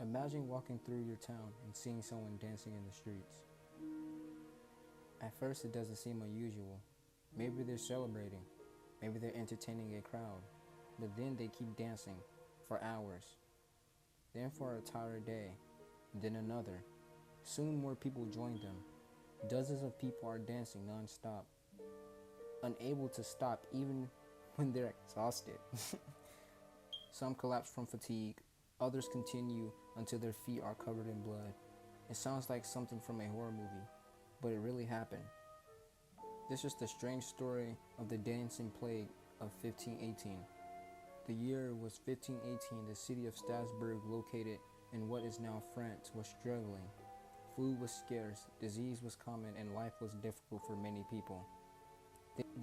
Imagine walking through your town and seeing someone dancing in the streets. At first, it doesn't seem unusual. Maybe they're celebrating, maybe they're entertaining a crowd, but then they keep dancing for hours, then for a entire day, then another. Soon more people join them. Dozens of people are dancing non-stop, unable to stop even when they're exhausted. Some collapse from fatigue, others continue until their feet are covered in blood. It sounds like something from a horror movie, but it really happened. This is the strange story of the dancing plague of 1518. The year was 1518. The city of Strasbourg, located in what is now France, was struggling. Food was scarce, disease was common, and life was difficult for many people.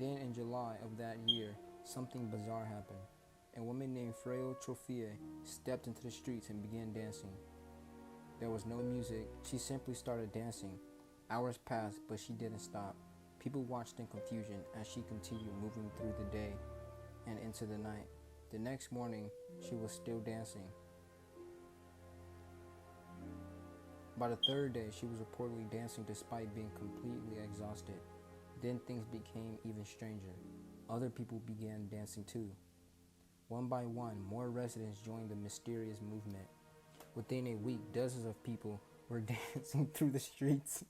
Then in July of that year, something bizarre happened. A woman named Frau Trophée stepped into the streets and began dancing. There was no music, she simply started dancing. Hours passed, but she didn't stop. People watched in confusion as she continued moving through the day and into the night. The next morning, she was still dancing. By the third day, she was reportedly dancing despite being completely exhausted. Then things became even stranger. Other people began dancing too. One by one, more residents joined the mysterious movement. Within a week, dozens of people were dancing through the streets.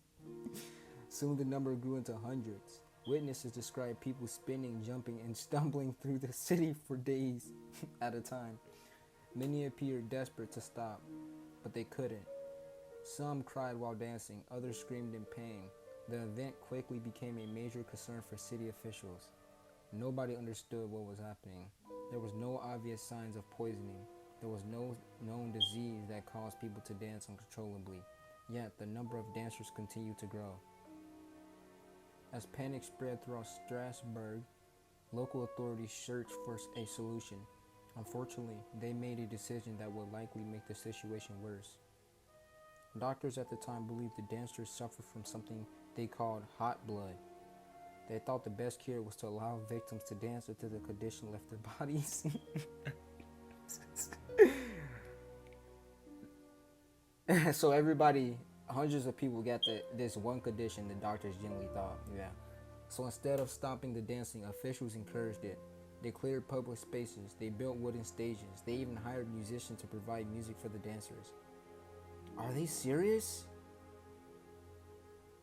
Soon the number grew into hundreds. Witnesses described people spinning, jumping, and stumbling through the city for days at a time. Many appeared desperate to stop, but they couldn't. Some cried while dancing, others screamed in pain. The event quickly became a major concern for city officials. Nobody understood what was happening. There was no obvious signs of poisoning. There was no known disease that caused people to dance uncontrollably. Yet the number of dancers continued to grow. As panic spread throughout Strasbourg, local authorities searched for a solution. Unfortunately, they made a decision that would likely make the situation worse. Doctors at the time believed the dancers suffered from something they called hot blood. They thought the best cure was to allow victims to dance until the condition left their bodies. So everybody, hundreds of people got this one condition the doctors generally thought, yeah. So instead of stopping the dancing, officials encouraged it. They cleared public spaces, they built wooden stages, they even hired musicians to provide music for the dancers. Are they serious?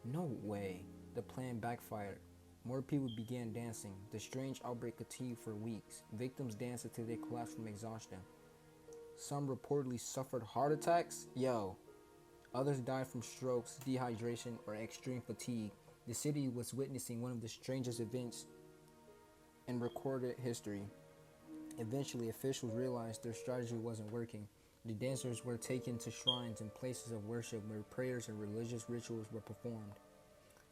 No way. The plan backfired. More people began dancing. The strange outbreak continued for weeks. Victims danced until they collapsed from exhaustion. Some reportedly suffered heart attacks. Others died from strokes, dehydration, or extreme fatigue. The city was witnessing one of the strangest events in recorded history. Eventually, officials realized their strategy wasn't working. The dancers were taken to shrines and places of worship where prayers and religious rituals were performed.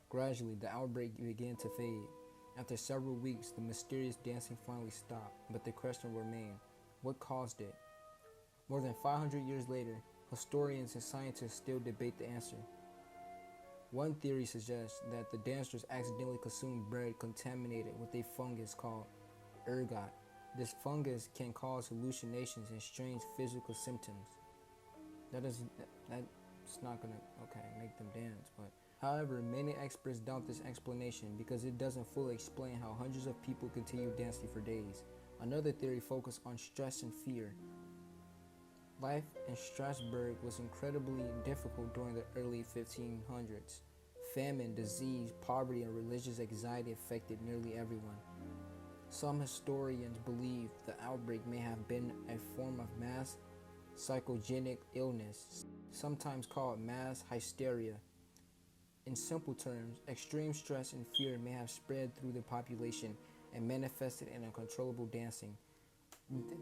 Gradually, the outbreak began to fade. After several weeks, the mysterious dancing finally stopped, but the question remained: what caused it? More than 500 years later, historians and scientists still debate the answer. One theory suggests that the dancers accidentally consumed bread contaminated with a fungus called ergot. This fungus can cause hallucinations and strange physical symptoms. That's not gonna make them dance, but however, many experts doubt this explanation because it doesn't fully explain how hundreds of people continued dancing for days. Another theory focused on stress and fear. Life in Strasbourg was incredibly difficult during the early 1500s. Famine, disease, poverty, and religious anxiety affected nearly everyone. Some historians believe the outbreak may have been a form of mass psychogenic illness, sometimes called mass hysteria. In simple terms, extreme stress and fear may have spread through the population and manifested in uncontrollable dancing.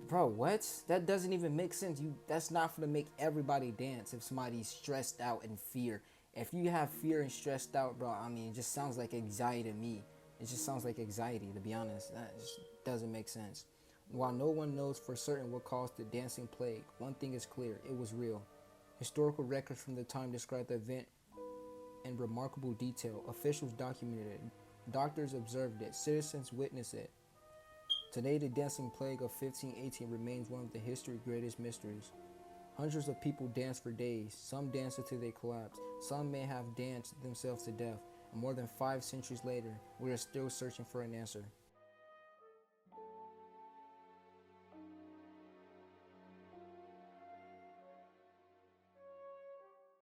Bro, what? That doesn't even make sense. That's not for to make everybody dance if somebody's stressed out and fear. If you have fear and stressed out, bro, it just sounds like anxiety to me. It just sounds like anxiety, to be honest. That just doesn't make sense. While no one knows for certain what caused the dancing plague, one thing is clear: it was real. Historical records from the time describe the event in remarkable detail. Officials documented it. Doctors observed it. Citizens witnessed it. Today, the dancing plague of 1518 remains one of the history's greatest mysteries. Hundreds of people danced for days. Some danced until they collapsed. Some may have danced themselves to death. And more than 5 centuries later, we are still searching for an answer.